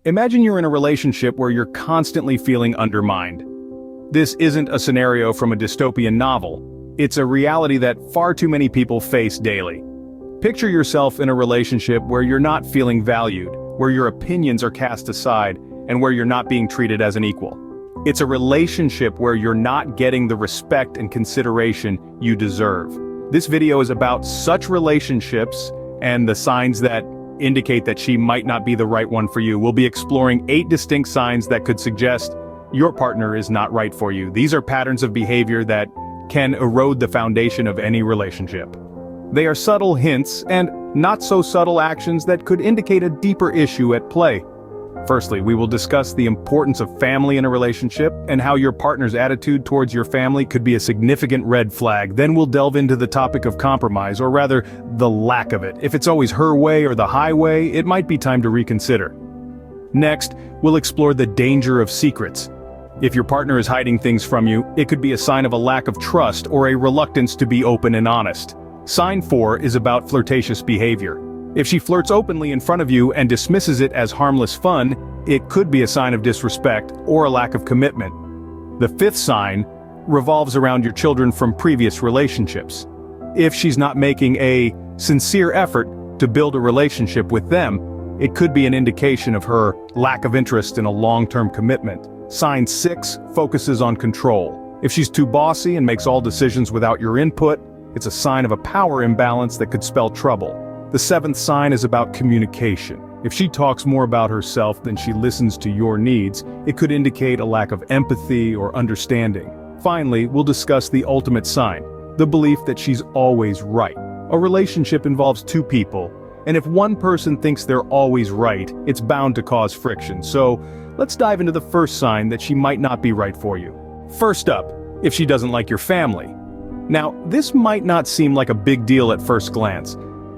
Imagine you're in a relationship where you're constantly feeling undermined. This isn't a scenario from a dystopian novel. It's a reality that far too many people face daily. Picture yourself in a relationship where you're not feeling valued, where your opinions are cast aside, and where you're not being treated as an equal. It's a relationship where you're not getting the respect and consideration you deserve. This video is about such relationships and the signs that indicate that she might not be the right one for you. We'll be exploring 8 distinct signs that could suggest your partner is not right for you. These are patterns of behavior that can erode the foundation of any relationship. They are subtle hints and not so subtle actions that could indicate a deeper issue at play. Firstly, we will discuss the importance of family in a relationship and how your partner's attitude towards your family could be a significant red flag. Then we'll delve into the topic of compromise, or rather, the lack of it. If it's always her way or the highway, it might be time to reconsider. Next, we'll explore the danger of secrets. If your partner is hiding things from you, it could be a sign of a lack of trust or a reluctance to be open and honest. Sign 4 is about flirtatious behavior. If she flirts openly in front of you and dismisses it as harmless fun, it could be a sign of disrespect or a lack of commitment. The 5th sign revolves around your children from previous relationships. If she's not making a sincere effort to build a relationship with them, it could be an indication of her lack of interest in a long-term commitment. Sign 6 focuses on control. If she's too bossy and makes all decisions without your input, it's a sign of a power imbalance that could spell trouble. The 7th sign is about communication. If she talks more about herself than she listens to your needs, it could indicate a lack of empathy or understanding. Finally, we'll discuss the ultimate sign, the belief that she's always right. A relationship involves 2 people, and if one person thinks they're always right, it's bound to cause friction. So, let's dive into the first sign that she might not be right for you. First up, if she doesn't like your family. Now, this might not seem like a big deal at first glance.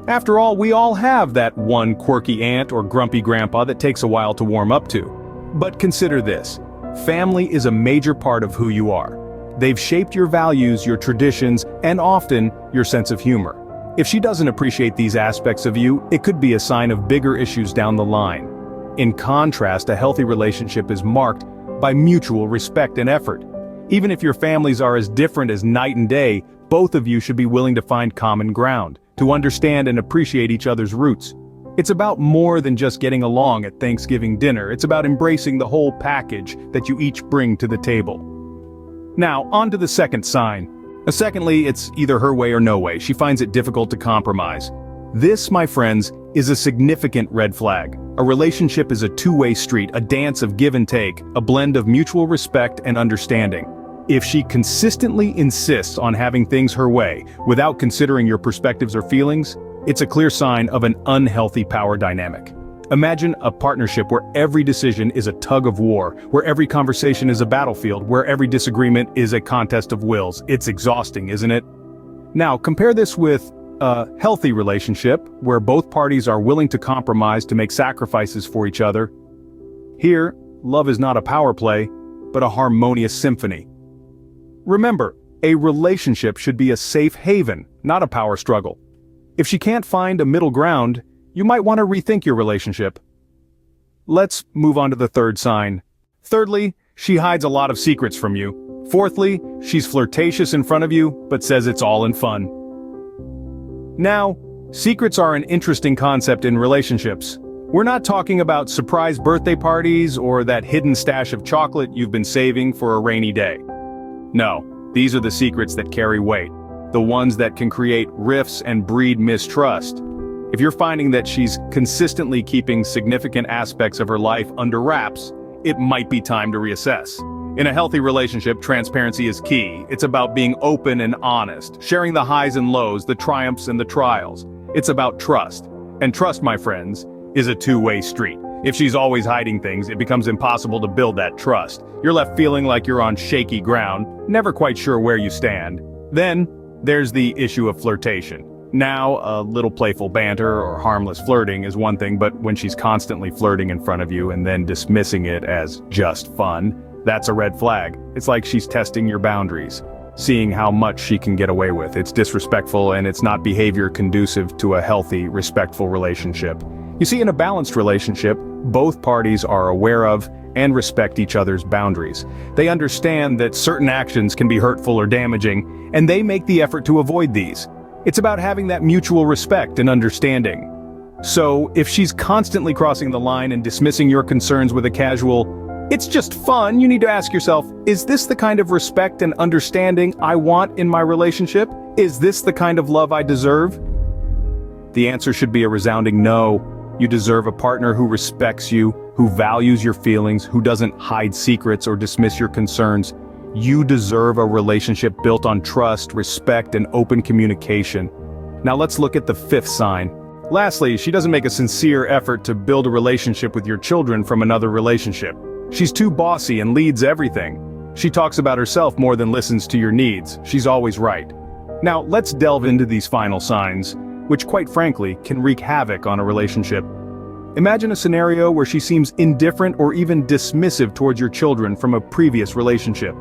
After all, we all have that one quirky aunt or grumpy grandpa that takes a while to warm up to. But consider this. Family is a major part of who you are. They've shaped your values, your traditions, and often, your sense of humor. If she doesn't appreciate these aspects of you, it could be a sign of bigger issues down the line. In contrast, a healthy relationship is marked by mutual respect and effort. Even if your families are as different as night and day, both of you should be willing to find common ground, to understand and appreciate each other's roots. It's about more than just getting along at Thanksgiving dinner. It's about embracing the whole package that you each bring to the table. Now, on to the second sign. Secondly, it's either her way or no way. She finds it difficult to compromise. This, my friends, is a significant red flag. A relationship is a two-way street, a dance of give and take, a blend of mutual respect and understanding. If she consistently insists on having things her way, without considering your perspectives or feelings, it's a clear sign of an unhealthy power dynamic. Imagine a partnership where every decision is a tug of war, where every conversation is a battlefield, where every disagreement is a contest of wills. It's exhausting, isn't it? Now, compare this with a healthy relationship, where both parties are willing to compromise to make sacrifices for each other. Here, love is not a power play, but a harmonious symphony. Remember, a relationship should be a safe haven, not a power struggle. If she can't find a middle ground, you might want to rethink your relationship. Let's move on to the third sign. Thirdly, she hides a lot of secrets from you. Fourthly, she's flirtatious in front of you, but says it's all in fun. Now, secrets are an interesting concept in relationships. We're not talking about surprise birthday parties or that hidden stash of chocolate you've been saving for a rainy day. No, these are the secrets that carry weight, the ones that can create rifts and breed mistrust. If you're finding that she's consistently keeping significant aspects of her life under wraps, it might be time to reassess. In a healthy relationship, transparency is key. It's about being open and honest, sharing the highs and lows, the triumphs and the trials. It's about trust. And trust, my friends, is a two-way street. If she's always hiding things, it becomes impossible to build that trust. You're left feeling like you're on shaky ground, never quite sure where you stand. Then, there's the issue of flirtation. Now, a little playful banter or harmless flirting is one thing, but when she's constantly flirting in front of you and then dismissing it as just fun, that's a red flag. It's like she's testing your boundaries, seeing how much she can get away with. It's disrespectful and it's not behavior conducive to a healthy, respectful relationship. You see, in a balanced relationship, both parties are aware of and respect each other's boundaries. They understand that certain actions can be hurtful or damaging, and they make the effort to avoid these. It's about having that mutual respect and understanding. So, if she's constantly crossing the line and dismissing your concerns with a casual, "It's just fun," you need to ask yourself, is this the kind of respect and understanding I want in my relationship? Is this the kind of love I deserve? The answer should be a resounding no. You deserve a partner who respects you, who values your feelings, who doesn't hide secrets or dismiss your concerns. You deserve a relationship built on trust, respect, and open communication. Now let's look at the fifth sign. Lastly, she doesn't make a sincere effort to build a relationship with your children from another relationship. She's too bossy and leads everything. She talks about herself more than listens to your needs. She's always right. Now, let's delve into these final signs, which quite frankly can wreak havoc on a relationship. Imagine a scenario where she seems indifferent or even dismissive towards your children from a previous relationship.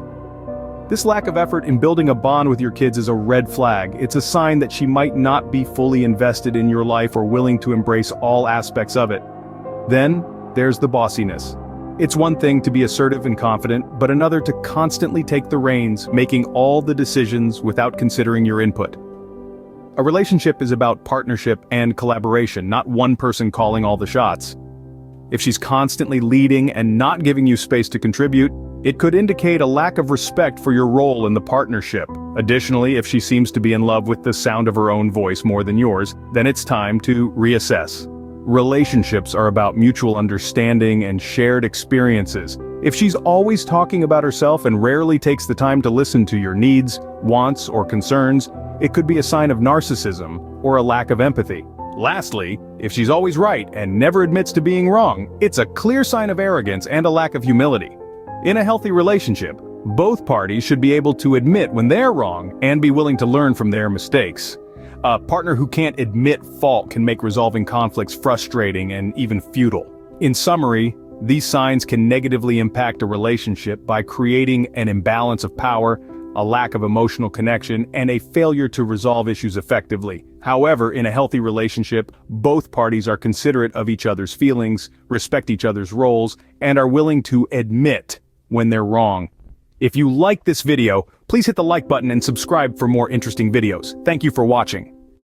This lack of effort in building a bond with your kids is a red flag. It's a sign that she might not be fully invested in your life or willing to embrace all aspects of it. Then, there's the bossiness. It's one thing to be assertive and confident, but another to constantly take the reins, making all the decisions without considering your input. A relationship is about partnership and collaboration, not one person calling all the shots. If she's constantly leading and not giving you space to contribute, it could indicate a lack of respect for your role in the partnership. Additionally, if she seems to be in love with the sound of her own voice more than yours, then it's time to reassess. Relationships are about mutual understanding and shared experiences. If she's always talking about herself and rarely takes the time to listen to your needs, wants, or concerns, it could be a sign of narcissism or a lack of empathy. Lastly, if she's always right and never admits to being wrong, it's a clear sign of arrogance and a lack of humility. In a healthy relationship, both parties should be able to admit when they're wrong and be willing to learn from their mistakes. A partner who can't admit fault can make resolving conflicts frustrating and even futile. In summary, these signs can negatively impact a relationship by creating an imbalance of power, a lack of emotional connection, and a failure to resolve issues effectively. However, in a healthy relationship, both parties are considerate of each other's feelings, respect each other's roles, and are willing to admit when they're wrong. If you like this video, please hit the like button and subscribe for more interesting videos. Thank you for watching.